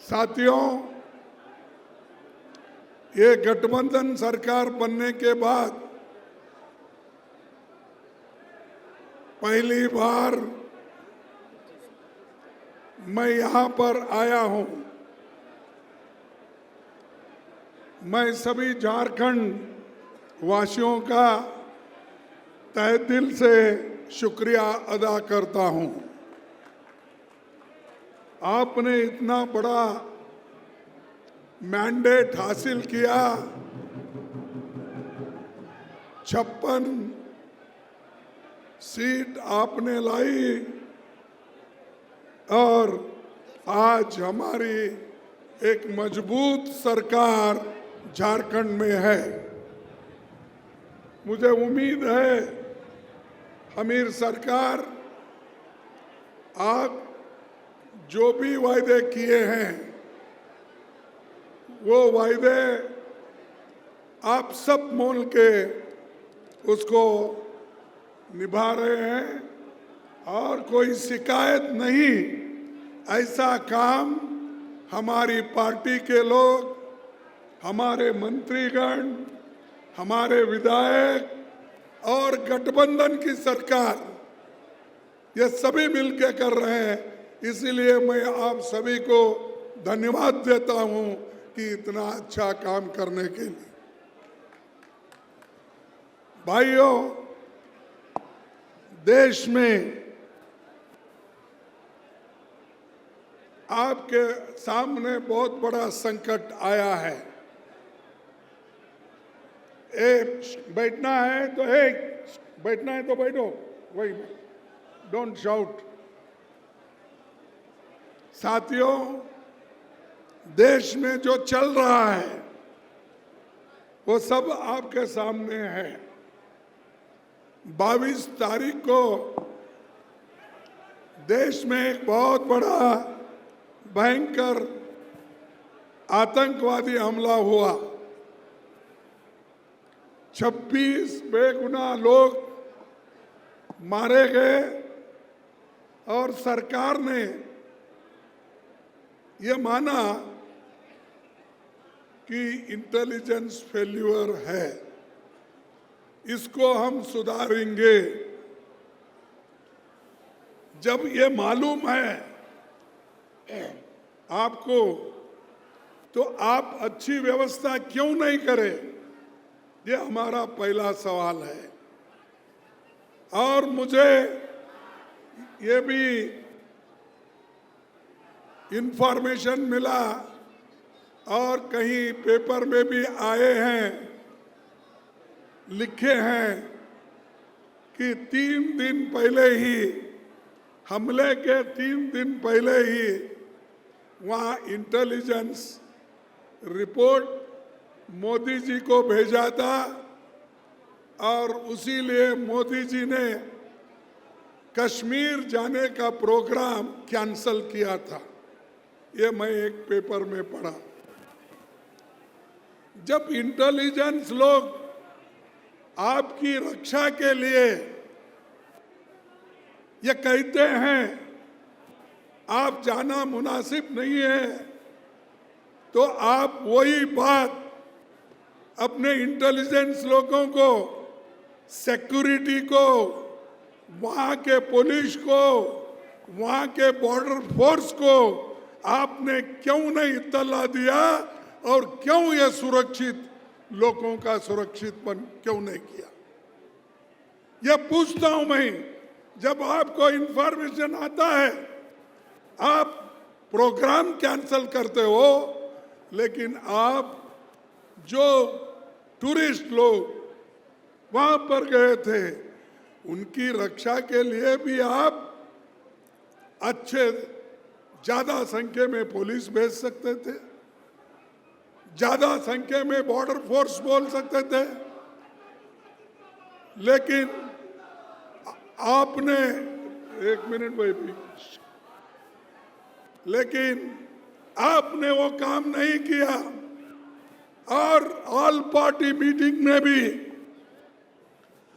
साथियों, ये गठबंधन सरकार बनने के बाद पहली बार मैं यहाँ पर आया हूँ। मैं सभी झारखंड वासियों का तहे दिल से शुक्रिया अदा करता हूँ। आपने इतना बड़ा मैंडेट हासिल किया, 56 सीट आपने लाई और आज हमारी एक मजबूत सरकार झारखंड में है। मुझे उम्मीद है हमारी सरकार आप जो भी वायदे किए हैं वो वायदे आप सब मोल के उसको निभा रहे हैं और कोई शिकायत नहीं। ऐसा काम हमारी पार्टी के लोग, हमारे मंत्रीगण, हमारे विधायक और गठबंधन की सरकार ये सभी मिलकर कर रहे हैं। इसीलिए मैं आप सभी को धन्यवाद देता हूं कि इतना अच्छा काम करने के लिए। भाइयों, देश में आपके सामने बहुत बड़ा संकट आया है। बैठना है तो बैठना है तो बैठो, वही डोंट शाउट। साथियों, देश में जो चल रहा है वो सब आपके सामने है। 22 तारीख को देश में एक बहुत बड़ा भयंकर आतंकवादी हमला हुआ। 26 बेगुनाह लोग मारे गए और सरकार ने ये माना कि इंटेलिजेंस फेल्यूर है, इसको हम सुधारेंगे। जब ये मालूम है आपको तो आप अच्छी व्यवस्था क्यों नहीं करें? ये हमारा पहला सवाल है। और मुझे ये भी इंफॉर्मेशन मिला और कहीं पेपर में भी आए हैं, लिखे हैं कि 3 दिन पहले ही, हमले के 3 दिन पहले ही वहाँ इंटेलिजेंस रिपोर्ट मोदी जी को भेजा था और उसी लिए मोदी जी ने कश्मीर जाने का प्रोग्राम कैंसल किया था। ये मैं एक पेपर में पढ़ा। जब इंटेलिजेंस लोग आपकी रक्षा के लिए ये कहते हैं आप जाना मुनासिब नहीं है, तो आप वही बात अपने इंटेलिजेंस लोगों को, सिक्योरिटी को, वहाँ के पुलिस को, वहाँ के बॉर्डर फोर्स को आपने क्यों नहीं इत्तला दिया और क्यों ये सुरक्षित लोगों का सुरक्षितपन क्यों नहीं किया? ये पूछता हूं मैं। जब आपको इंफॉर्मेशन आता है आप प्रोग्राम कैंसल करते हो, लेकिन आप जो टूरिस्ट लोग वहां पर गए थे उनकी रक्षा के लिए भी आप अच्छे ज्यादा संख्या में पुलिस भेज सकते थे, ज्यादा संख्या में बॉर्डर फोर्स बोल सकते थे, लेकिन आपने 1 मिनट भाई, लेकिन आपने वो काम नहीं किया। और ऑल पार्टी मीटिंग में भी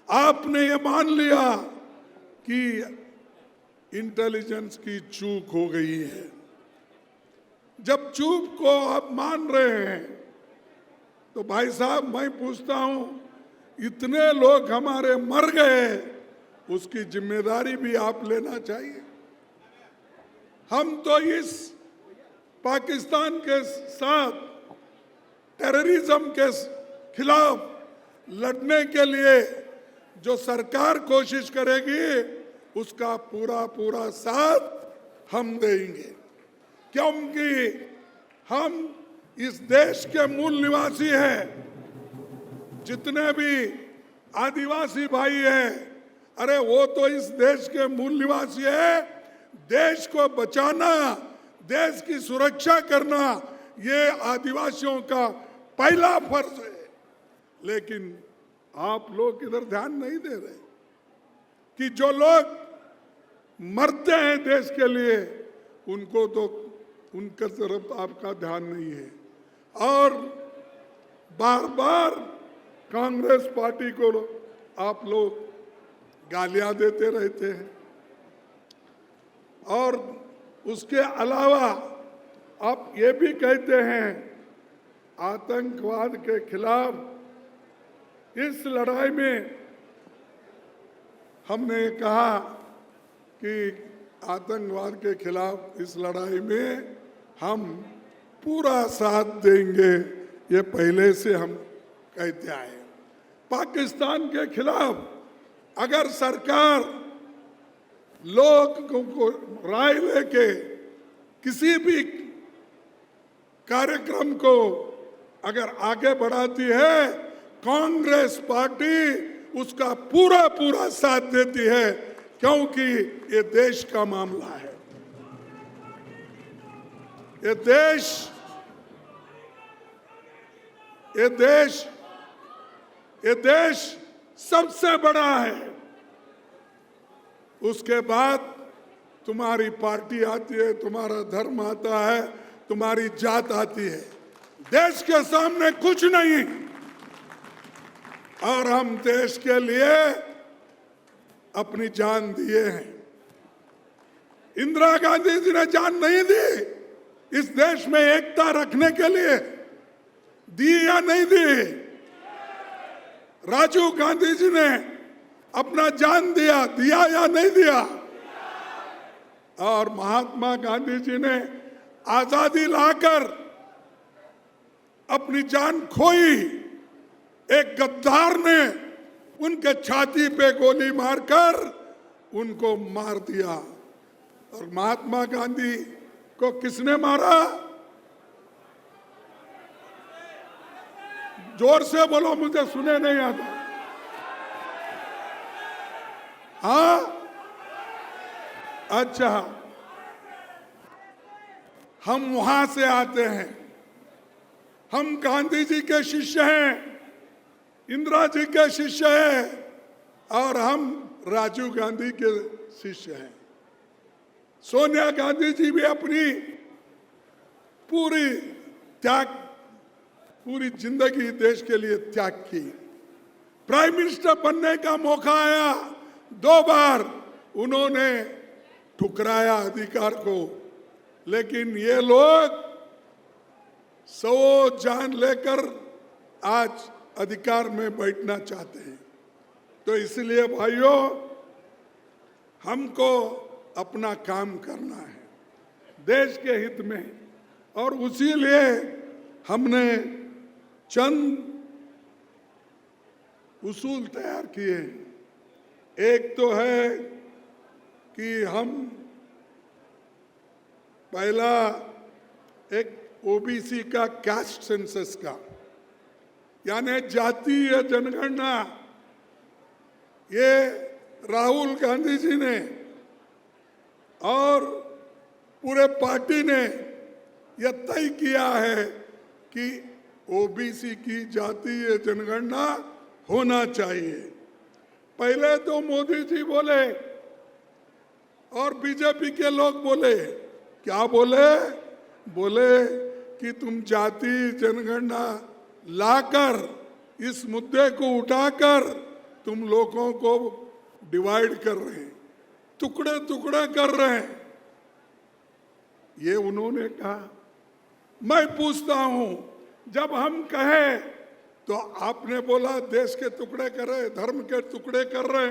आपने ये मान लिया कि इंटेलिजेंस की चूक हो गई है। जब चूक को आप मान रहे हैं तो भाई साहब मैं पूछता हूं, इतने लोग हमारे मर गए, उसकी जिम्मेदारी भी आप लेना चाहिए। हम तो इस पाकिस्तान के साथ टेररिज्म के खिलाफ लड़ने के लिए जो सरकार कोशिश करेगी उसका पूरा पूरा साथ हम देंगे, क्योंकि हम इस देश के मूल निवासी हैं। जितने भी आदिवासी भाई हैं, अरे वो तो इस देश के मूल निवासी हैं। देश को बचाना, देश की सुरक्षा करना, ये आदिवासियों का पहला फर्ज है। लेकिन आप लोग इधर ध्यान नहीं दे रहे कि जो लोग मरते हैं देश के लिए, उनको तो उनके तरफ आपका ध्यान नहीं है। और बार बार कांग्रेस पार्टी को आप लोग गालियां देते रहते हैं। और उसके अलावा आप ये भी कहते हैं आतंकवाद के खिलाफ इस लड़ाई में हमने कहा कि आतंकवाद के खिलाफ इस लड़ाई में हम पूरा साथ देंगे, ये पहले से हम कहते आए। पाकिस्तान के खिलाफ अगर सरकार लोगों को राय लेके किसी भी कार्यक्रम को अगर आगे बढ़ाती है, कांग्रेस पार्टी उसका पूरा पूरा साथ देती है, क्योंकि ये देश का मामला है। ये देश सबसे बड़ा है। उसके बाद तुम्हारी पार्टी आती है, तुम्हारा धर्म आता है, तुम्हारी जात आती है। देश के सामने कुछ नहीं। और हम देश के लिए अपनी जान दिए हैं। इंदिरा गांधी जी ने जान नहीं दी इस देश में एकता रखने के लिए? दी या नहीं दी? राजीव गांधी जी ने अपना जान दिया या नहीं दिया? और महात्मा गांधी जी ने आजादी लाकर अपनी जान खोई। एक गद्दार ने उनके छाती पे गोली मारकर उनको मार दिया। और महात्मा गांधी को किसने मारा? जोर से बोलो, मुझे सुने नहीं आता। हाँ, अच्छा, हम वहां से आते हैं। हम गांधी जी के शिष्य हैं, इंदिरा जी के शिष्य हैं, और हम राजीव गांधी के शिष्य हैं। सोनिया गांधी जी भी अपनी पूरी जिंदगी देश के लिए त्याग की। प्राइम मिनिस्टर बनने का मौका आया, 2 बार उन्होंने ठुकराया अधिकार को। लेकिन ये लोग 100 जान लेकर आज अधिकार में बैठना चाहते हैं। तो इसलिए भाइयों, हमको अपना काम करना है देश के हित में, और उसी लिए हमने चंद उसूल तैयार किए। एक तो है कि हम पहला एक ओबीसी का कास्ट सेंसस का, यानी जातीय जनगणना, ये राहुल गांधी जी ने और पूरे पार्टी ने यह तय किया है कि ओबीसी की जातीय जनगणना होना चाहिए। पहले तो मोदी जी बोले और बीजेपी के लोग बोले, क्या बोले? बोले कि तुम जातीय जनगणना लाकर इस मुद्दे को उठाकर तुम लोगों को डिवाइड कर रहे हैं, टुकड़े टुकड़े कर रहे हैं। ये उन्होंने कहा। मैं पूछता हूं, जब हम कहे तो आपने बोला देश के टुकड़े कर रहे, धर्म के टुकड़े कर रहे,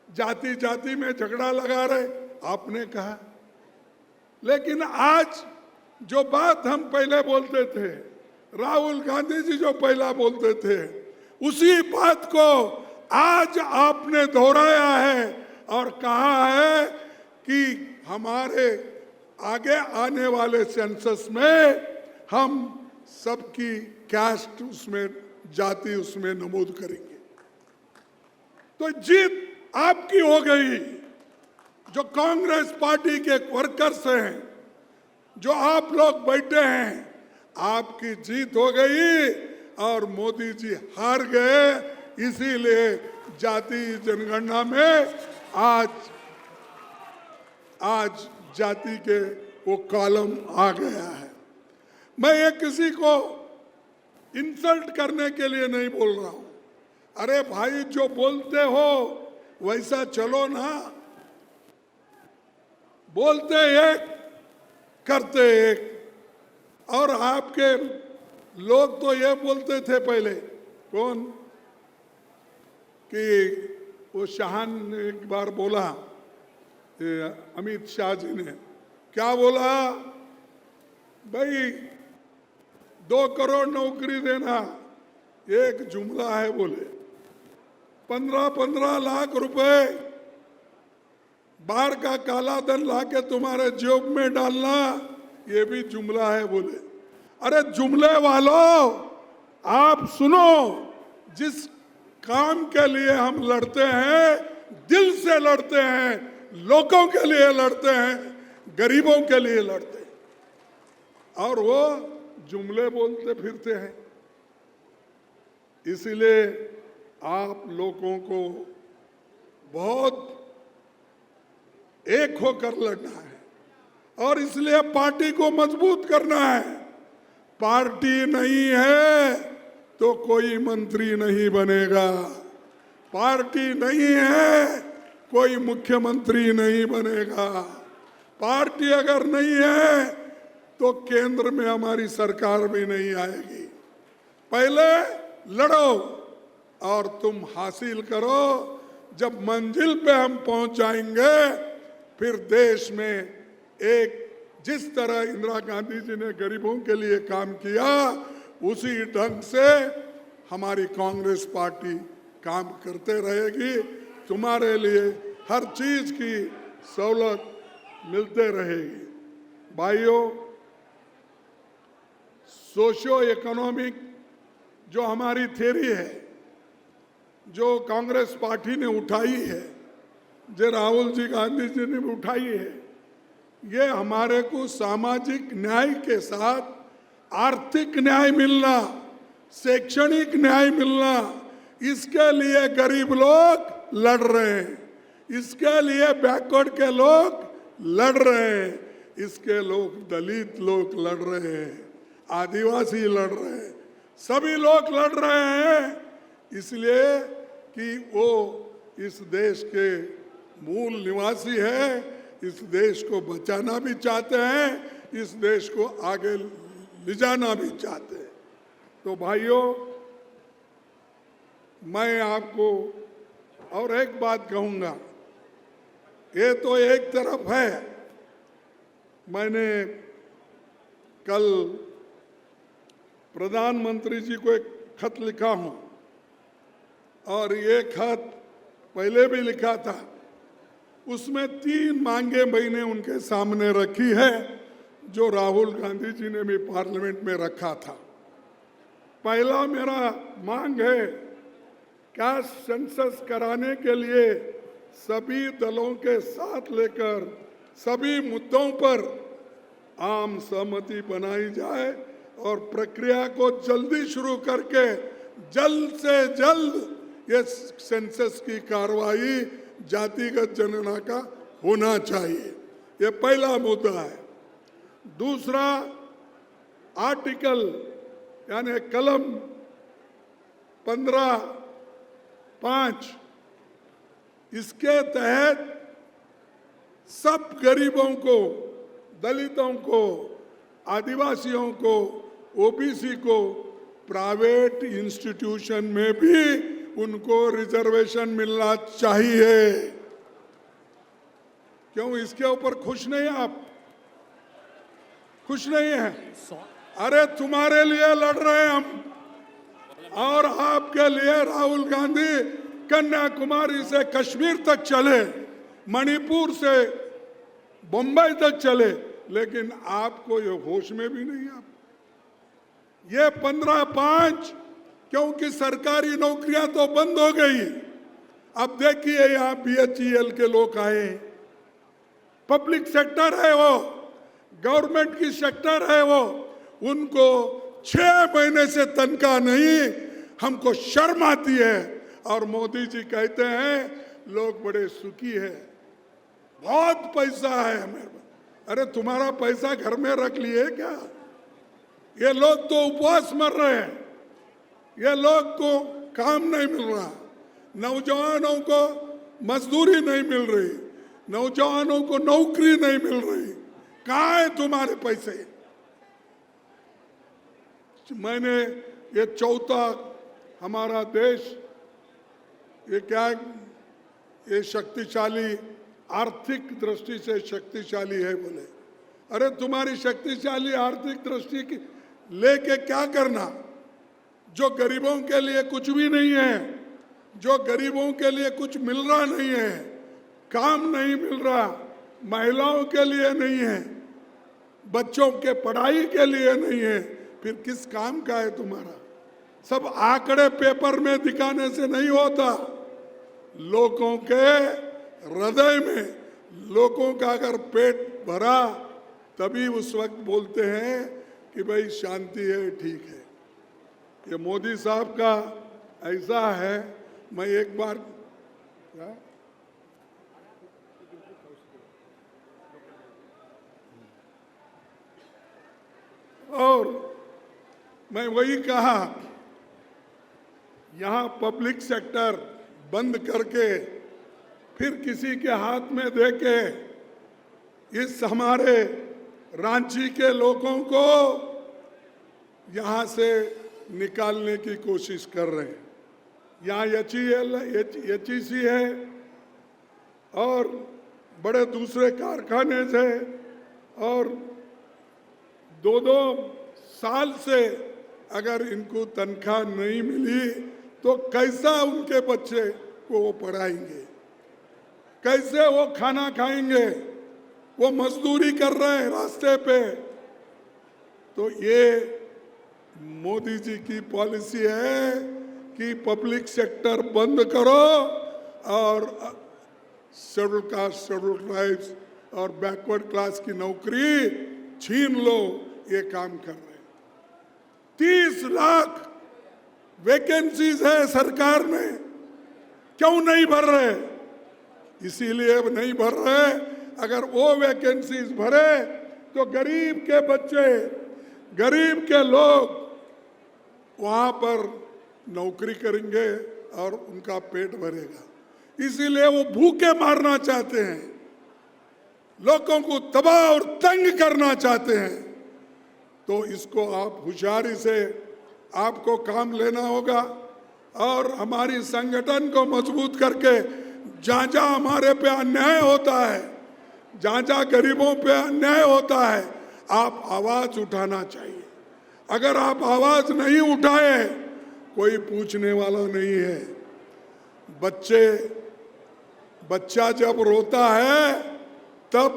जाति जाति में झगड़ा लगा रहे, आपने कहा। लेकिन आज जो बात हम पहले बोलते थे, राहुल गांधी जी जो पहला बोलते थे, उसी बात को आज आपने दोहराया है और कहा है कि हमारे आगे आने वाले सेंसस में हम सबकी कास्ट उसमें, जाति उसमें नमूद करेंगे। तो जीत आपकी हो गई। जो कांग्रेस पार्टी के वर्कर्स हैं, जो आप लोग बैठे हैं, आपकी जीत हो गई और मोदी जी हार गए। इसीलिए जाति जनगणना में आज जाति के वो कॉलम आ गया है। मैं ये किसी को इंसल्ट करने के लिए नहीं बोल रहा हूं। अरे भाई, जो बोलते हो वैसा चलो ना। बोलते एक, करते एक। और आपके लोग तो ये बोलते थे पहले, कौन, कि वो शाहन ने एक बार बोला, अमित शाह जी ने क्या बोला, भाई 2 करोड़ नौकरी देना एक जुमला है। बोले 15-15 लाख रुपए बाहर का काला धन लाके तुम्हारे जेब में डालना, ये भी जुमला है। बोले अरे जुमले वालों, आप सुनो, जिस काम के लिए हम लड़ते हैं, दिल से लड़ते हैं, लोगों के लिए लड़ते हैं, गरीबों के लिए लड़ते हैं, और वो जुमले बोलते फिरते हैं। इसीलिए आप लोगों को बहुत एक होकर लड़ना है और इसलिए पार्टी को मजबूत करना है। पार्टी नहीं है तो कोई मंत्री नहीं बनेगा, पार्टी नहीं है कोई मुख्यमंत्री नहीं बनेगा, पार्टी अगर नहीं है तो केंद्र में हमारी सरकार भी नहीं आएगी। पहले लड़ो और तुम हासिल करो। जब मंजिल पे हम पहुंच जाएंगे, फिर देश में एक, जिस तरह इंदिरा गांधी जी ने गरीबों के लिए काम किया, उसी ढंग से हमारी कांग्रेस पार्टी काम करते रहेगी। तुम्हारे लिए हर चीज की सहूलत मिलते रहेगी। भाइयों, सोशियो इकोनॉमिक जो हमारी थ्योरी है, जो कांग्रेस पार्टी ने उठाई है, जो राहुल जी गांधी जी ने उठाई है, ये हमारे को सामाजिक न्याय के साथ आर्थिक न्याय मिलना, शैक्षणिक न्याय मिलना, इसके लिए गरीब लोग लड़ रहे हैं, इसके लिए बैकवर्ड के लोग लड़ रहे हैं, इसके लोग दलित लोग लड़ रहे हैं, आदिवासी लड़ रहे हैं, सभी लोग लड़ रहे हैं। इसलिए कि वो इस देश के मूल निवासी है, इस देश को बचाना भी चाहते हैं, इस देश को आगे ले जाना भी चाहते हैं। तो भाइयों, मैं आपको और एक बात कहूंगा, ये तो एक तरफ है। मैंने कल प्रधानमंत्री जी को एक खत लिखा हूं और ये खत पहले भी लिखा था। उसमें 3 मांगे मैंने उनके सामने रखी है, जो राहुल गांधी जी ने भी पार्लियामेंट में रखा था। पहला मेरा मांग है, कास्ट सेंसस कराने के लिए सभी दलों के साथ लेकर सभी मुद्दों पर आम सहमति बनाई जाए और प्रक्रिया को जल्दी शुरू करके जल्द से जल्द ये सेंसस की कार्रवाई जातिगत जनगणना का होना चाहिए। ये पहला मुद्दा है। दूसरा, आर्टिकल यानी कलम 15(5), इसके तहत सब गरीबों को, दलितों को, आदिवासियों को, ओबीसी को प्राइवेट इंस्टीट्यूशन में भी उनको रिजर्वेशन मिलना चाहिए। क्यों इसके ऊपर खुश नहीं आप? खुश नहीं है? अरे तुम्हारे लिए लड़ रहे हैं हम, और आपके लिए राहुल गांधी कन्याकुमारी से कश्मीर तक चले, मणिपुर से बम्बई तक चले, लेकिन आपको ये होश में भी नहीं। आप ये 15/5 क्योंकि सरकारी नौकरियां तो बंद हो गई। अब देखिए यहाँ BHEL के लोग आए, पब्लिक सेक्टर है वो, गवर्नमेंट की सेक्टर है वो, उनको 6 महीने से तनख्वाह नहीं। हमको शर्म आती है। और मोदी जी कहते हैं लोग बड़े सुखी है, बहुत पैसा है हमें। अरे तुम्हारा पैसा घर में रख लिए क्या? ये लोग तो उपवास मर रहे हैं, ये लोग को काम नहीं मिल रहा, नौजवानों को मजदूरी नहीं मिल रही, नौजवानों को नौकरी नहीं मिल रही। कहाँ है तुम्हारे पैसे? मैंने ये चौथा हमारा देश ये क्या, ये शक्तिशाली, आर्थिक दृष्टि से शक्तिशाली है बोले। अरे तुम्हारी शक्तिशाली आर्थिक दृष्टि की लेके क्या करना? जो गरीबों के लिए कुछ भी नहीं है, जो गरीबों के लिए कुछ मिल रहा नहीं है, काम नहीं मिल रहा, महिलाओं के लिए नहीं है, बच्चों के पढ़ाई के लिए नहीं है, फिर किस काम का है तुम्हारा? सब आंकड़े पेपर में दिखाने से नहीं होता। लोगों के हृदय में, लोगों का अगर पेट भरा तभी उस वक्त बोलते हैं कि भाई शांति है, ठीक है। ये मोदी साहब का ऐसा है। मैं एक बार और मैं वही कहा, यहाँ पब्लिक सेक्टर बंद करके फिर किसी के हाथ में देके इस हमारे रांची के लोगों को यहाँ से निकालने की कोशिश कर रहे हैं। यहाँ HEC है और बड़े दूसरे कारखाने से, और 2-2 साल से अगर इनको तनख्वाह नहीं मिली तो कैसा उनके बच्चे को वो पढ़ाएंगे, कैसे वो खाना खाएंगे? वो मजदूरी कर रहे हैं रास्ते पे। तो ये मोदी जी की पॉलिसी है कि पब्लिक सेक्टर बंद करो और शेड्यूल कास्ट, शेड्यूल ट्राइब्स और बैकवर्ड क्लास की नौकरी छीन लो। ये काम कर रहे हैं। 30 लाख वैकेंसीज है सरकार में, क्यों नहीं भर रहे? इसीलिए नहीं भर रहे। अगर वो वैकेंसीज भरे तो गरीब के बच्चे, गरीब के लोग वहां पर नौकरी करेंगे और उनका पेट भरेगा। इसीलिए वो भूखे मारना चाहते हैं, लोगों को तबाह और तंग करना चाहते हैं। तो इसको आप होशियारी से आपको काम लेना होगा और हमारी संगठन को मजबूत करके जहाँ जहाँ हमारे पे अन्याय होता है, जहाँ जहाँ गरीबों पे अन्याय होता है, आप आवाज उठाना चाहिए। अगर आप आवाज नहीं उठाए, कोई पूछने वाला नहीं है। बच्चा जब रोता है तब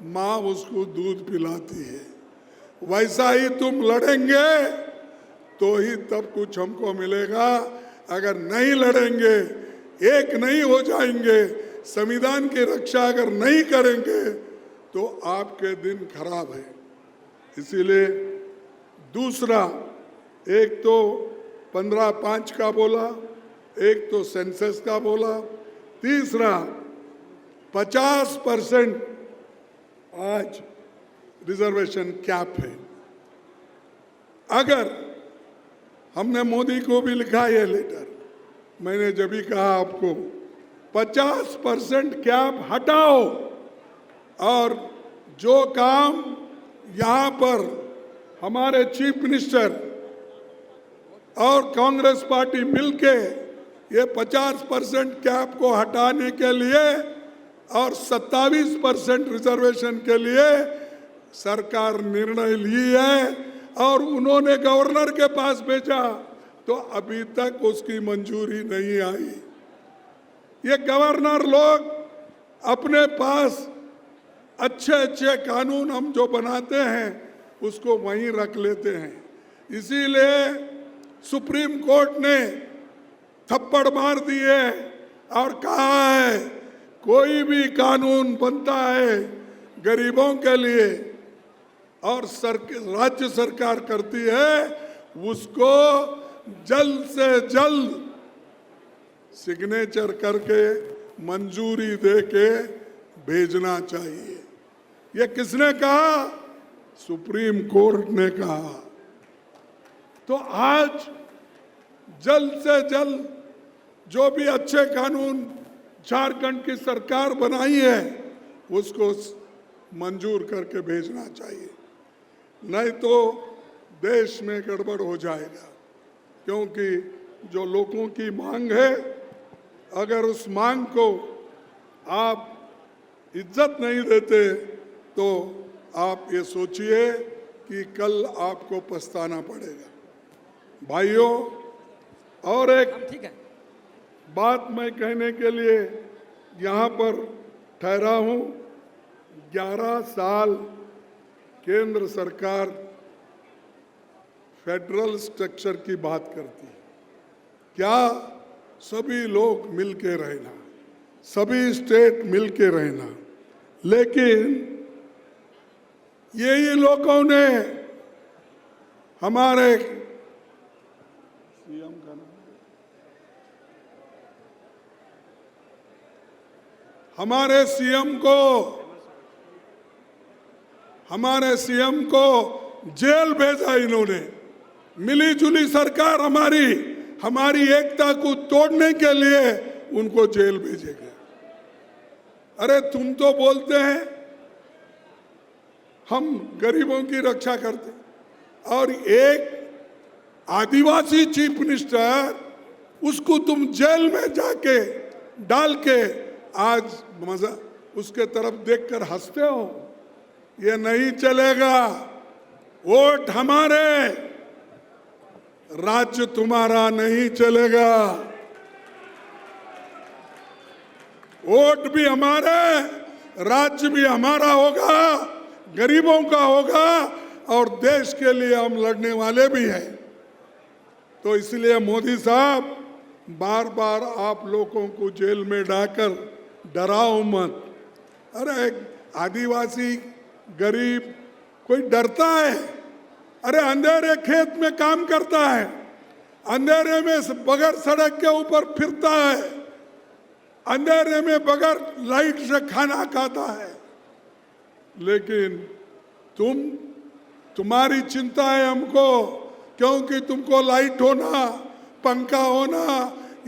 माँ उसको दूध पिलाती है। वैसा ही तुम लड़ेंगे तो ही तब कुछ हमको मिलेगा। अगर नहीं लड़ेंगे, एक नहीं हो जाएंगे, संविधान की रक्षा अगर नहीं करेंगे तो आपके दिन खराब है। इसीलिए दूसरा, एक तो 15/5 का बोला, एक तो सेंसस का बोला, तीसरा 50% आज रिजर्वेशन कैप है। अगर हमने मोदी को भी लिखा ये लेटर, मैंने जब भी कहा आपको 50% कैप हटाओ और जो काम यहाँ पर हमारे चीफ मिनिस्टर और कांग्रेस पार्टी मिलके ये 50% कैप को हटाने के लिए और 27% रिजर्वेशन के लिए सरकार निर्णय ली है और उन्होंने गवर्नर के पास भेजा तो अभी तक उसकी मंजूरी नहीं आई। ये गवर्नर लोग अपने पास अच्छे अच्छे कानून हम जो बनाते हैं उसको वहीं रख लेते हैं। इसीलिए सुप्रीम कोर्ट ने थप्पड़ मार दिए और कहा है कोई भी कानून बनता है गरीबों के लिए और राज्य सरकार करती है उसको जल्द से जल्द सिग्नेचर करके मंजूरी देके भेजना चाहिए। ये किसने कहा? सुप्रीम कोर्ट ने कहा। तो आज जल्द से जल्द जो भी अच्छे कानून झारखंड की सरकार बनाई है उसको मंजूर करके भेजना चाहिए, नहीं तो देश में गड़बड़ हो जाएगा। क्योंकि जो लोगों की मांग है, अगर उस मांग को आप इज्जत नहीं देते तो आप ये सोचिए कि कल आपको पछताना पड़ेगा। भाइयों, और एक बात मैं कहने के लिए यहाँ पर ठहरा हूँ। 11 साल केंद्र सरकार फेडरल स्ट्रक्चर की बात करती है। क्या सभी लोग मिलके रहना, सभी स्टेट मिलके रहना, लेकिन यही लोगों ने हमारे सीएम का नाम, हमारे सीएम को जेल भेजा इन्होंने। मिली जुली सरकार हमारी एकता को तोड़ने के लिए उनको जेल भेजेगा। अरे तुम तो बोलते हैं हम गरीबों की रक्षा करते, और एक आदिवासी चीफ मिनिस्टर उसको तुम जेल में जाके डाल के आज मजा उसके तरफ देखकर हंसते हो। ये नहीं चलेगा। वोट हमारे, राज्य तुम्हारा नहीं चलेगा। वोट भी हमारे, राज्य भी हमारा होगा, गरीबों का होगा और देश के लिए हम लड़ने वाले भी हैं। तो इसलिए मोदी साहब, बार बार आप लोगों को जेल में डालकर डराओ मत। अरे आदिवासी गरीब कोई डरता है? अरे अंधेरे खेत में काम करता है, अंधेरे में बगैर सड़क के ऊपर फिरता है, अंधेरे में बगैर लाइट से खाना खाता है। लेकिन तुम्हारी चिंता है हमको, क्योंकि तुमको लाइट होना, पंखा होना,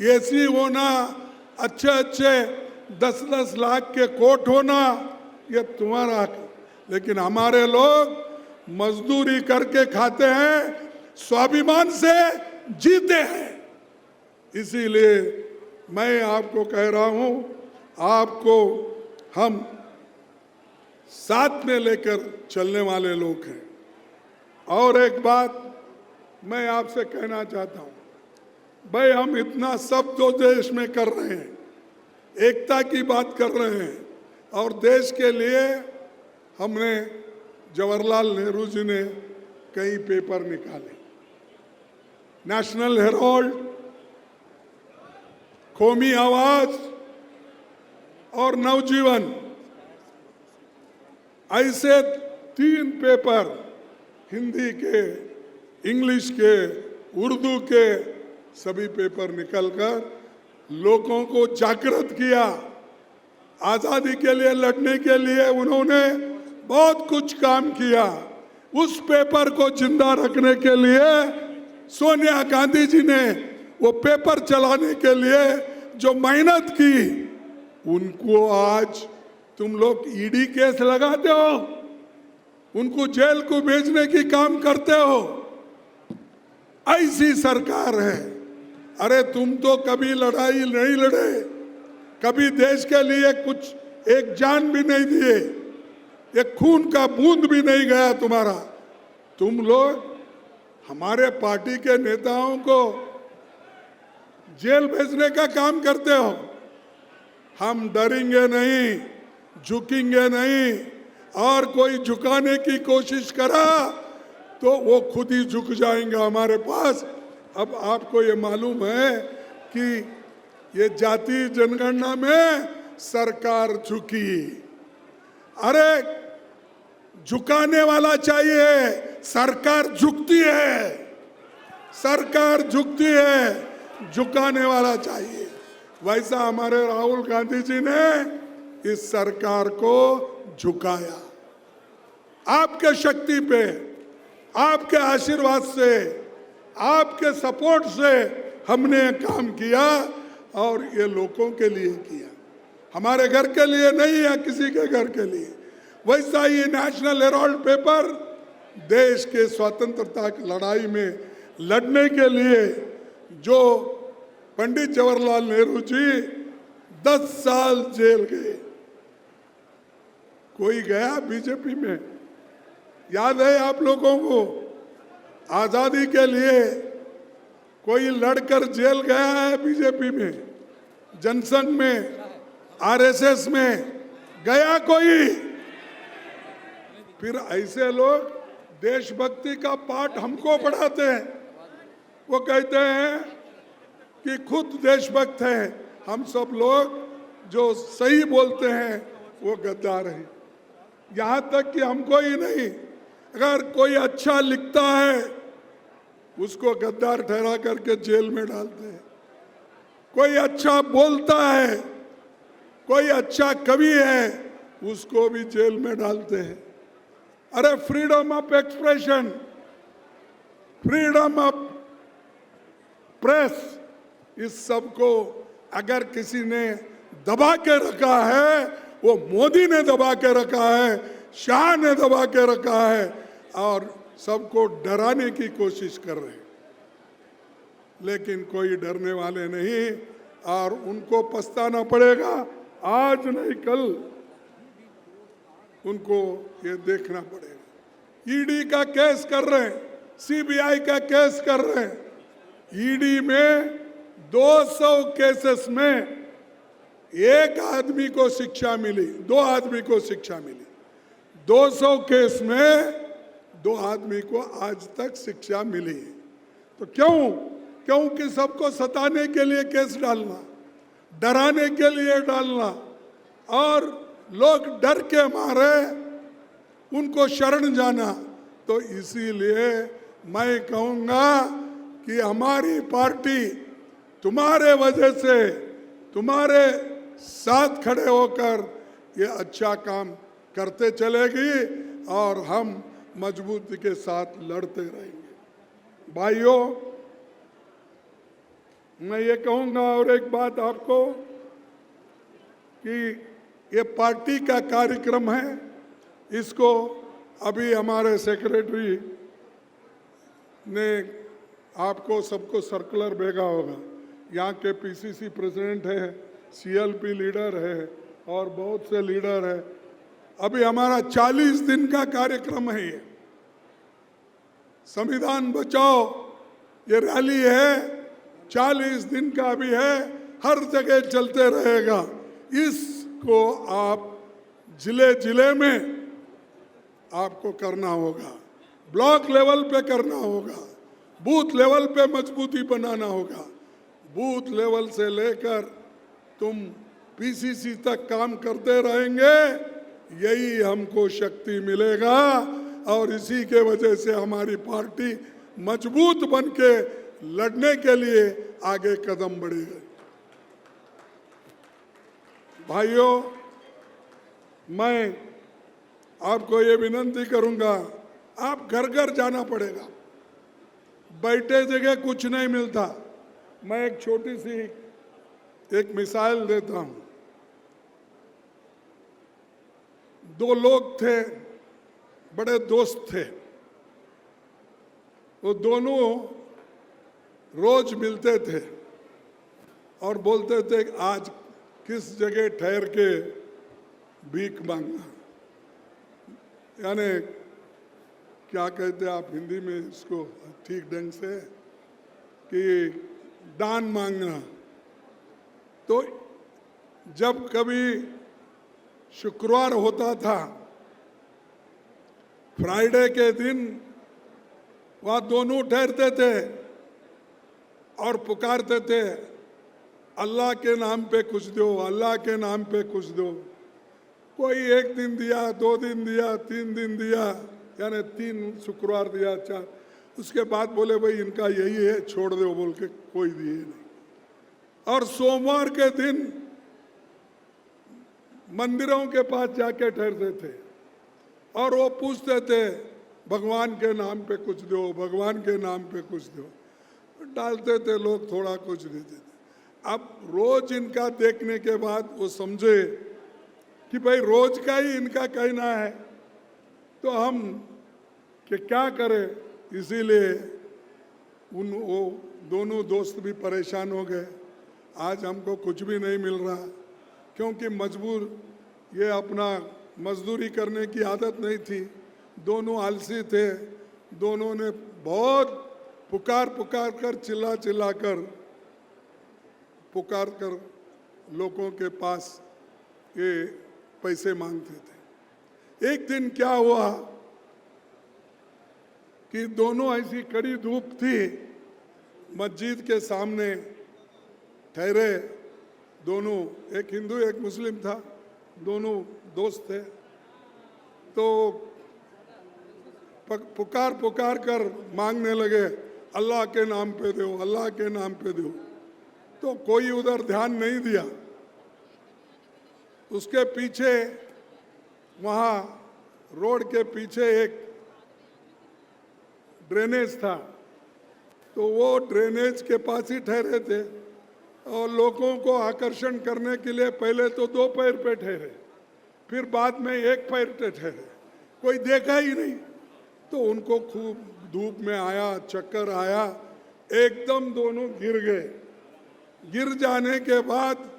एसी होना, अच्छे अच्छे 10-10 लाख के कोट होना, ये तुम्हारा। लेकिन हमारे लोग मजदूरी करके खाते हैं, स्वाभिमान से जीते हैं। इसीलिए मैं आपको कह रहा हूं, आपको हम साथ में लेकर चलने वाले लोग हैं। और एक बात मैं आपसे कहना चाहता हूं, भाई हम इतना सब जो देश में कर रहे हैं, एकता की बात कर रहे हैं, और देश के लिए हमने जवाहरलाल नेहरू जी ने कई पेपर निकाले, नेशनल हेराल्ड, कौमी आवाज और नवजीवन, ऐसे 3 पेपर हिंदी के, इंग्लिश के, उर्दू के सभी पेपर निकलकर लोगों को जागृत किया। आजादी के लिए लड़ने के लिए उन्होंने बहुत कुछ काम किया। उस पेपर को जिंदा रखने के लिए सोनिया गांधी जी ने वो पेपर चलाने के लिए जो मेहनत की, उनको आज तुम लोग ईडी केस लगाते हो। उनको जेल को भेजने की काम करते हो। ऐसी सरकार है। अरे तुम तो कभी लड़ाई नहीं लड़े, कभी देश के लिए कुछ एक जान भी नहीं दिए, एक खून का बूंद भी नहीं गया तुम्हारा। तुम लोग हमारे पार्टी के नेताओं को जेल भेजने का काम करते हो। हम डरेंगे नहीं, झुकेंगे नहीं, और कोई झुकाने की कोशिश करा तो वो खुद ही झुक जाएंगे हमारे पास। अब आपको ये मालूम है कि ये जाति जनगणना में सरकार झुकी। अरे झुकाने वाला चाहिए, सरकार झुकती है, सरकार झुकती है, झुकाने वाला चाहिए। वैसा हमारे राहुल गांधी जी ने इस सरकार को झुकाया। आपके शक्ति पे, आपके आशीर्वाद से, आपके सपोर्ट से हमने काम किया, और ये लोगों के लिए किया, हमारे घर के लिए नहीं है, किसी के घर के लिए। वैसा ही नेशनल हेराल्ड पेपर देश के स्वतंत्रता की लड़ाई में लड़ने के लिए जो पंडित जवाहरलाल नेहरू जी 10 साल जेल गए। कोई गया बीजेपी में? याद है आप लोगों को? आजादी के लिए कोई लड़कर जेल गया है बीजेपी में, जनसंघ में, आरएसएस में गया कोई? फिर ऐसे लोग देशभक्ति का पाठ हमको पढ़ाते हैं। वो कहते हैं कि खुद देशभक्त हैं। हम सब लोग जो सही बोलते हैं वो गद्दार हैं। यहाँ तक कि हमको ही नहीं, अगर कोई अच्छा लिखता है उसको गद्दार ठहरा करके जेल में डालते हैं। कोई अच्छा बोलता है, कोई अच्छा कवि है, उसको भी जेल में डालते हैं। अरे freedom of expression, freedom of press, इस सब को अगर किसी ने दबा के रखा है, वो मोदी ने दबा के रखा है, शाह ने दबा के रखा है, और सबको डराने की कोशिश कर रहे हैं। लेकिन कोई डरने वाले नहीं, और उनको पछताना पड़ेगा, आज नहीं कल उनको ये देखना पड़ेगा। ईडी का केस कर रहे हैं, सीबीआई का केस कर रहे हैं। ईडी में 200 केसेस में एक आदमी को शिक्षा मिली, 2 आदमी को शिक्षा मिली। 200 केस में 2 आदमी को आज तक शिक्षा मिली। तो क्यों? क्योंकि सबको सताने के लिए केस डालना, डराने के लिए डालना, और लोग डर के मारे उनको शरण जाना। तो इसीलिए मैं कहूँगा कि हमारी पार्टी तुम्हारे वजह से, तुम्हारे साथ खड़े होकर ये अच्छा काम करते चलेगी, और हम मजबूती के साथ लड़ते रहेंगे। भाइयों, मैं ये कहूँगा और एक बात आपको कि ये पार्टी का कार्यक्रम है, इसको अभी हमारे सेक्रेटरी ने आपको सबको सर्कुलर भेजा होगा। यहाँ के पीसीसी प्रेसिडेंट है, सीएलपी लीडर है, और बहुत से लीडर है। अभी हमारा 40 दिन का कार्यक्रम है। ये संविधान बचाओ ये रैली है, 40 दिन का भी है, हर जगह चलते रहेगा। इसको आप जिले जिले में आपको करना होगा, ब्लॉक लेवल पे करना होगा, बूथ लेवल पे मजबूती बनाना होगा। बूथ लेवल से लेकर तुम पीसीसी तक काम करते रहेंगे, यही हमको शक्ति मिलेगा, और इसी के वजह से हमारी पार्टी मजबूत बन के लड़ने के लिए आगे कदम बढ़ेगी। भाइयों, मैं आपको ये विनती करूंगा, आप घर घर जाना पड़ेगा, बैठे जगह कुछ नहीं मिलता। मैं एक छोटी सी एक मिसाल देता हूं। 2 लोग थे, बड़े दोस्त थे। वो दोनों रोज मिलते थे और बोलते थे आज किस जगह ठहर के भीख मांगना, यानी क्या कहते हैं आप हिंदी में इसको ठीक ढंग से, कि दान मांगना। तो जब कभी शुक्रवार होता था, फ्राइडे के दिन वह दोनों ठहरते थे और पुकारते थे अल्लाह के नाम पे कुछ दो, अल्लाह के नाम पे कुछ दो। कोई 1 दिन दिया, 2 दिन दिया, 3 दिन दिया, यानी 3 शुक्रवार दिया, 4। उसके बाद बोले भाई इनका यही है, छोड़ दो, बोल के कोई दिए नहीं। और सोमवार के दिन मंदिरों के पास जाके ठहरते थे और वो पूछते थे भगवान के नाम पे कुछ दो, भगवान के नाम पे कुछ दो। डालते थे लोग, थोड़ा कुछ देते थे। अब रोज इनका देखने के बाद वो समझे कि भाई रोज का ही इनका कहना है, तो हम कि क्या करें। इसीलिए वो दोनों दोस्त भी परेशान हो गए। आज हमको कुछ भी नहीं मिल रहा, क्योंकि मजबूर, ये अपना मजदूरी करने की आदत नहीं थी, दोनों आलसी थे। दोनों ने बहुत पुकार कर, चिल्ला कर पुकार कर लोगों के पास ये पैसे मांगते थे। एक दिन क्या हुआ कि दोनों ऐसी कड़ी धूप थी, मस्जिद के सामने ठहरे दोनों, एक हिंदू एक मुस्लिम था, दोनों दोस्त थे। तो पुकार कर मांगने लगे अल्लाह के नाम पे दो, अल्लाह के नाम पे दो। तो कोई उधर ध्यान नहीं दिया। उसके पीछे, वहाँ रोड के पीछे एक ड्रेनेज था, तो वो ड्रेनेज के पास ही ठहरे थे और लोगों को आकर्षण करने के लिए पहले तो 2 पैर पे ठहरे, फिर बाद में 1 पैर पे ठहरे। कोई देखा ही नहीं, तो उनको खूब धूप में आया, चक्कर आया, एकदम दोनों गिर गए। गिर जाने के बाद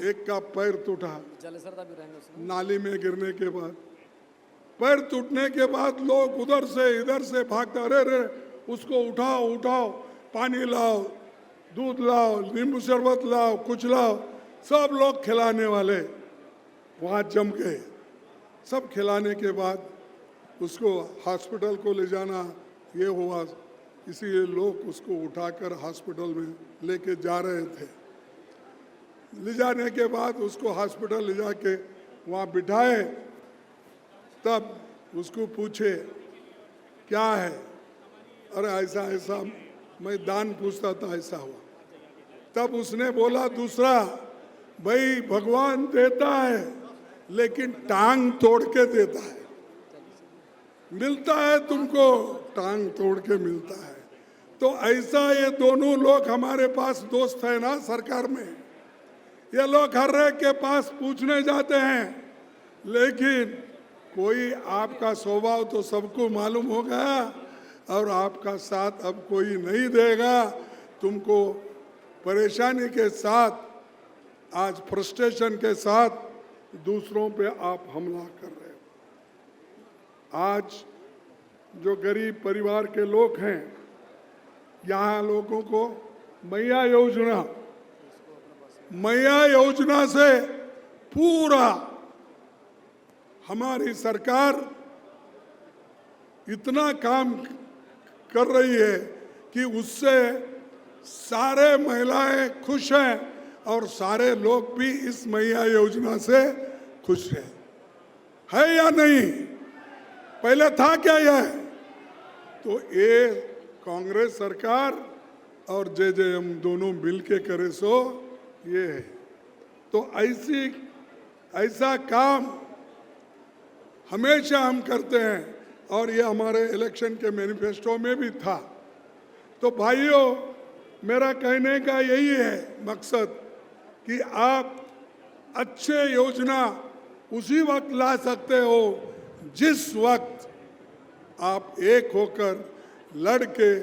एक का पैर टूटा, नाली में गिरने के बाद। पैर टूटने के बाद लोग उधर से इधर से भागता, अरे उसको उठाओ उठाओ, पानी लाओ, दूध लाओ, नींबू शरबत लाओ, कुछ लाओ। सब लोग खिलाने वाले वहाँ जम गए। सब खिलाने के बाद उसको हॉस्पिटल को ले जाना ये हुआ, इसीलिए लोग उसको उठाकर हॉस्पिटल में लेके जा रहे थे। ले जाने के बाद उसको हॉस्पिटल ले जाके वहाँ बिठाए, तब उसको पूछे क्या है, अरे ऐसा ऐसा मैं दान पूछता था, ऐसा हुआ। तब उसने बोला दूसरा, भाई भगवान देता है लेकिन टांग तोड़ के देता है, मिलता है तुमको टांग तोड़ के मिलता है। तो ऐसा ये दोनों लोग हमारे पास दोस्त है ना सरकार में। ये लोग हर एक के पास पूछने जाते हैं, लेकिन कोई आपका स्वभाव तो सबको मालूम होगा और आपका साथ अब कोई नहीं देगा। तुमको परेशानी के साथ, आज फ्रस्ट्रेशन के साथ दूसरों पे आप हमला कर रहे हो। आज जो गरीब परिवार के लोग हैं, यहाँ लोगों को मैया योजना से पूरा हमारी सरकार इतना काम कर रही है कि उससे सारे महिलाएं खुश हैं और सारे लोग भी इस मैया योजना से खुश हैं। है या नहीं? पहले था क्या यह? तो ये कांग्रेस सरकार और जेजेएम दोनों मिलके करे सो ये है। तो ऐसा काम हमेशा हम करते हैं और ये हमारे इलेक्शन के मैनिफेस्टो में भी था। तो भाइयों, मेरा कहने का यही है मकसद कि आप अच्छे योजना उसी वक्त ला सकते हो जिस वक्त आप एक होकर लड़ के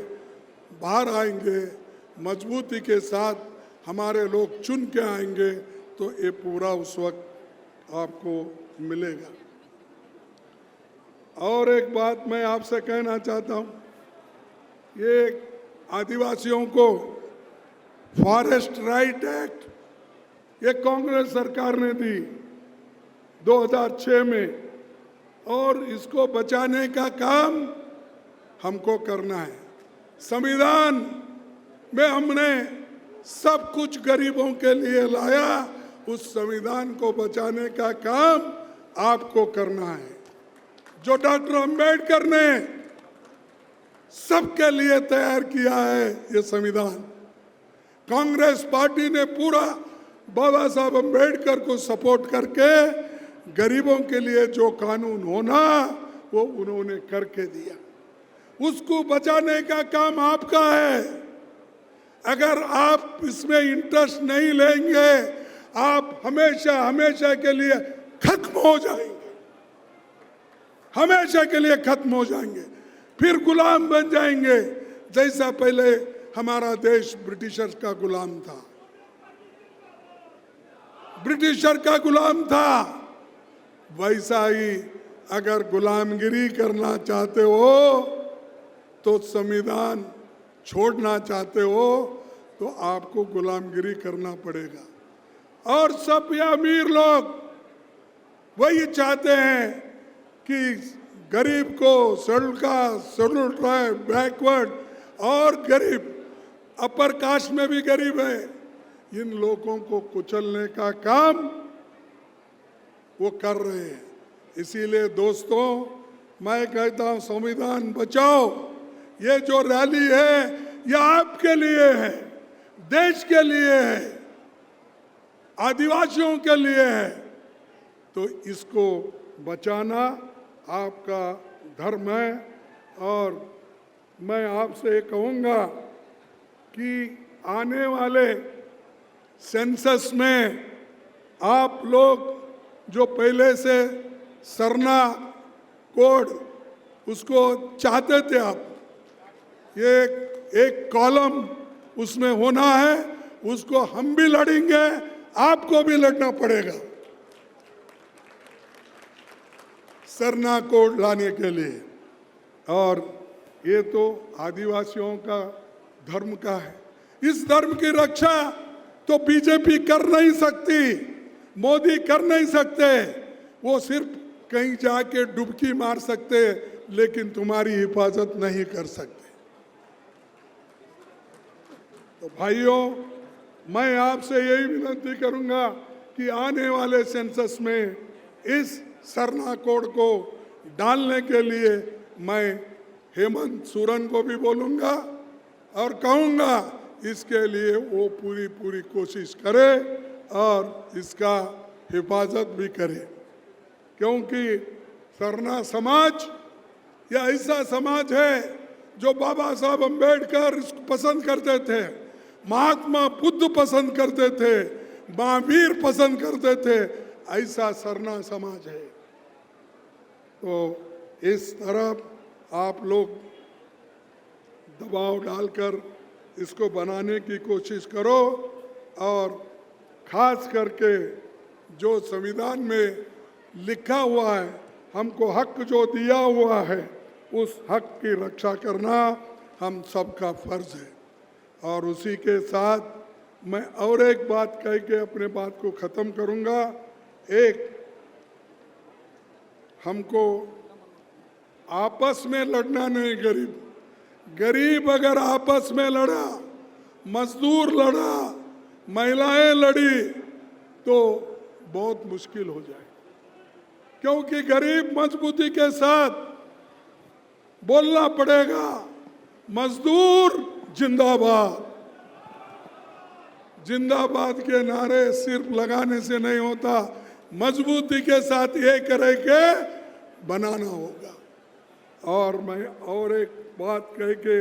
बाहर आएंगे, मजबूती के साथ हमारे लोग चुन के आएंगे, तो ये पूरा उस वक्त आपको मिलेगा। और एक बात मैं आपसे कहना चाहता हूँ, ये आदिवासियों को फॉरेस्ट राइट एक्ट ये कांग्रेस सरकार ने दी 2006 में, और इसको बचाने का काम हमको करना है। संविधान में हमने सब कुछ गरीबों के लिए लाया, उस संविधान को बचाने का काम आपको करना है। जो डॉक्टर अंबेडकर ने सबके लिए तैयार किया है ये संविधान, कांग्रेस पार्टी ने पूरा बाबा साहब अंबेडकर को सपोर्ट करके गरीबों के लिए जो कानून होना वो उन्होंने करके दिया। उसको बचाने का काम आपका है। अगर आप इसमें इंटरेस्ट नहीं लेंगे, आप हमेशा हमेशा के लिए खत्म हो जाएंगे, हमेशा के लिए खत्म हो जाएंगे, फिर गुलाम बन जाएंगे, जैसा पहले हमारा देश ब्रिटिशर का गुलाम था। ब्रिटिशर का गुलाम था, वैसा ही अगर गुलामगिरी करना चाहते हो, तो संविधान छोड़ना चाहते हो, तो आपको गुलामगिरी करना पड़ेगा। और सब ये अमीर लोग वही चाहते हैं कि गरीब को, schedule caste, schedule tribe, backward और गरीब, अपर कास्ट में भी गरीब है, इन लोगों को कुचलने का काम वो कर रहे हैं। इसीलिए दोस्तों, मैं कहता हूं संविधान बचाओ। ये जो रैली है ये आपके लिए है, देश के लिए है, आदिवासियों के लिए है, तो इसको बचाना आपका धर्म है। और मैं आपसे कहूँगा कि आने वाले सेंसस में आप लोग जो पहले से सरना कोड उसको चाहते थे, आप ये एक कॉलम उसमें होना है, उसको हम भी लड़ेंगे, आपको भी लड़ना पड़ेगा सरना कोड लाने के लिए। और ये तो आदिवासियों का धर्म का है। इस धर्म की रक्षा तो बीजेपी कर नहीं सकती, मोदी कर नहीं सकते, वो सिर्फ कहीं जाके डुबकी मार सकते, लेकिन तुम्हारी हिफाजत नहीं कर सकते। तो भाइयों, मैं आपसे यही विनती करूंगा कि आने वाले सेंसस में इस सरना कोड को डालने के लिए मैं हेमंत सोरेन को भी बोलूंगा और कहूंगा इसके लिए वो पूरी कोशिश करे और इसका हिफाजत भी करे, क्योंकि सरना समाज या ऐसा समाज है जो बाबा साहब अंबेडकर इसको पसंद करते थे, महात्मा बुद्ध पसंद करते थे, महावीर पसंद करते थे, ऐसा सरना समाज है। तो इस तरफ आप लोग दबाव डालकर इसको बनाने की कोशिश करो, और खास करके जो संविधान में लिखा हुआ है, हमको हक जो दिया हुआ है, उस हक की रक्षा करना हम सबका फर्ज है। और उसी के साथ मैं और एक बात कह के अपने बात को ख़त्म करूंगा। एक, हमको आपस में लड़ना नहीं, गरीब अगर आपस में लड़ा, मजदूर लड़ा, महिलाएं लड़ी, तो बहुत मुश्किल हो जाए, क्योंकि गरीब मजबूती के साथ बोलना पड़ेगा, मजदूर जिंदाबाद। जिंदाबाद के नारे सिर्फ लगाने से नहीं होता, मजबूती के साथ ये करके बनाना होगा। और मैं और एक बात कह के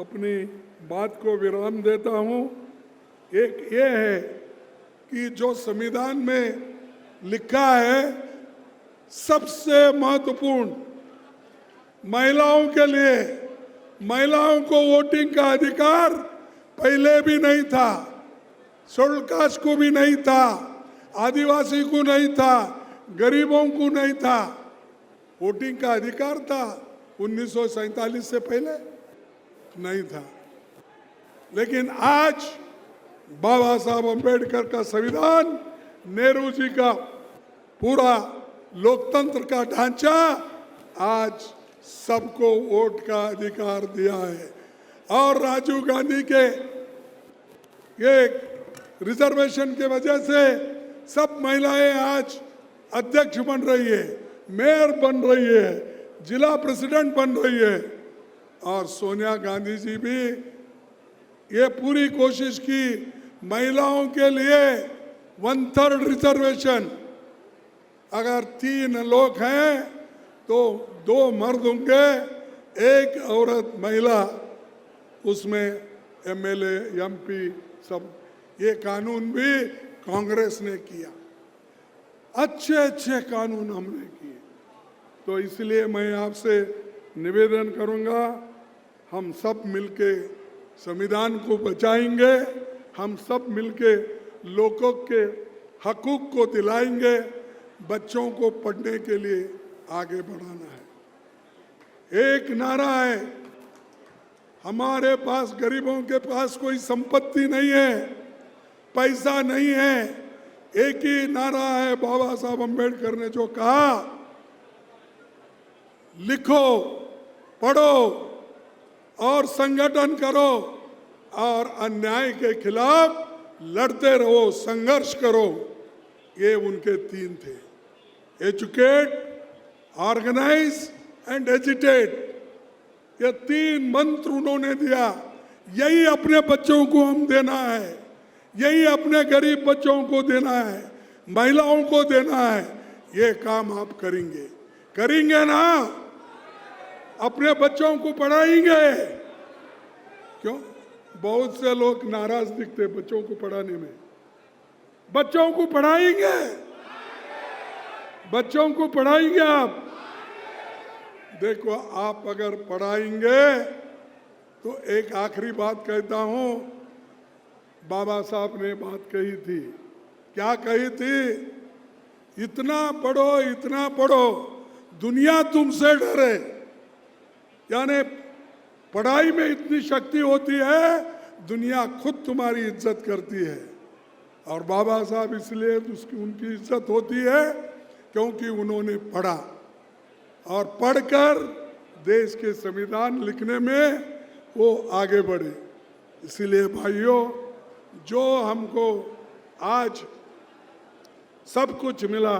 अपनी बात को विराम देता हूँ। एक ये है कि जो संविधान में लिखा है, सबसे महत्वपूर्ण महिलाओं के लिए, महिलाओं को वोटिंग का अधिकार पहले भी नहीं था, शेड्यूल कास्ट को भी नहीं था, आदिवासी को नहीं था, गरीबों को नहीं था। वोटिंग का अधिकार था 1947 से पहले नहीं था। लेकिन आज बाबा साहब अम्बेडकर का संविधान, नेहरू जी का पूरा लोकतंत्र का ढांचा आज सबको वोट का अधिकार दिया है। और राजीव गांधी के ये रिजर्वेशन के वजह से सब महिलाएं आज अध्यक्ष बन रही है, मेयर बन रही है, जिला प्रेसिडेंट बन रही है। और सोनिया गांधी जी भी ये पूरी कोशिश की महिलाओं के लिए 1/3 रिजर्वेशन। अगर 3 लोग हैं तो 2 मर्द होंगे, 1 औरत महिला उसमें एमएलए, एमपी सब। ये कानून भी कांग्रेस ने किया, अच्छे अच्छे कानून हमने किए। तो इसलिए मैं आपसे निवेदन करूंगा, हम सब मिलके संविधान को बचाएंगे, हम सब मिलके लोगों के हकूक को दिलाएंगे, बच्चों को पढ़ने के लिए आगे बढ़ाना है। एक नारा है, हमारे पास, गरीबों के पास कोई संपत्ति नहीं है, पैसा नहीं है। एक ही नारा है बाबा साहब अम्बेडकर ने जो कहा, लिखो, पढ़ो और संगठन करो और अन्याय के खिलाफ लड़ते रहो, संघर्ष करो। ये उनके 3 थे, एजुकेट, ऑर्गेनाइज एंड एजिटेट। ये 3 मंत्र उन्होंने दिया। यही अपने बच्चों को हम देना है, यही अपने गरीब बच्चों को देना है, महिलाओं को देना है। ये काम आप करेंगे, करेंगे ना? अपने बच्चों को पढ़ाएंगे? क्यों? बहुत से लोग नाराज दिखते बच्चों को पढ़ाने में। बच्चों को पढ़ाएंगे, बच्चों को पढ़ाएंगे आप। देखो, आप अगर पढ़ाएंगे तो एक आखिरी बात कहता हूं, बाबा साहब ने बात कही थी। क्या कही थी? इतना पढ़ो, इतना पढ़ो, दुनिया तुमसे डरे। यानी पढ़ाई में इतनी शक्ति होती है, दुनिया खुद तुम्हारी इज्जत करती है। और बाबा साहब इसलिए उनकी इज्जत होती है क्योंकि उन्होंने पढ़ा, और पढ़कर देश के संविधान लिखने में वो आगे बढ़े। इसलिए भाइयों, जो हमको आज सब कुछ मिला,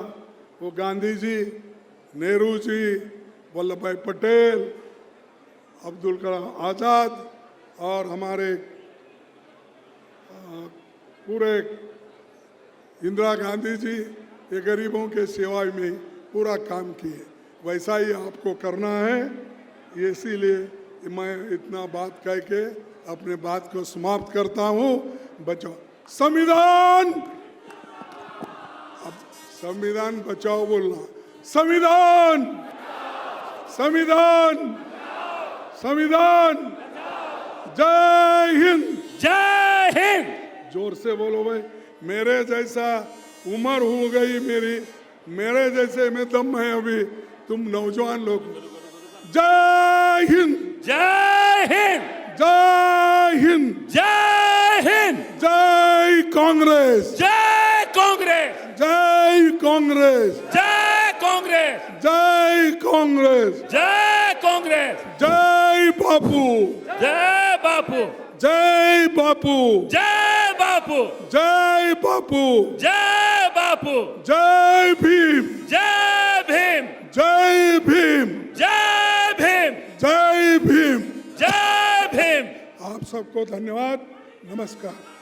वो गांधी जी, नेहरू जी, वल्लभ भाई पटेल, अब्दुल कलाम आज़ाद और हमारे पूरे इंदिरा गांधी जी, ये गरीबों के सेवा में पूरा काम किए। वैसा ही आपको करना है। इसीलिए मैं इतना बात कह के अपने बात को समाप्त करता हूँ। बचाओ संविधान, अब संविधान बचाओ बोलना, संविधान, संविधान, संविधान। जय हिंद, जय हिंद। जोर से बोलो भाई। मेरे जैसा उम्र हो गई मेरी, मेरे जैसे में दम है अभी, तुम नौजवान लोग। जय हिंद, जय हिंद, जय हिंद, जय हिंद, जय कांग्रेस, जय कांग्रेस, जय कांग्रेस, जय कांग्रेस, जय कांग्रेस, जय कांग्रेस, जय बापू, जय बापू, जय बापू, जय बापू, जय बापू, जय बापू, जय भीम, जय भीम, जय भीम, जय भीम, जय भीम, जय भीम। आप सबको धन्यवाद, नमस्कार।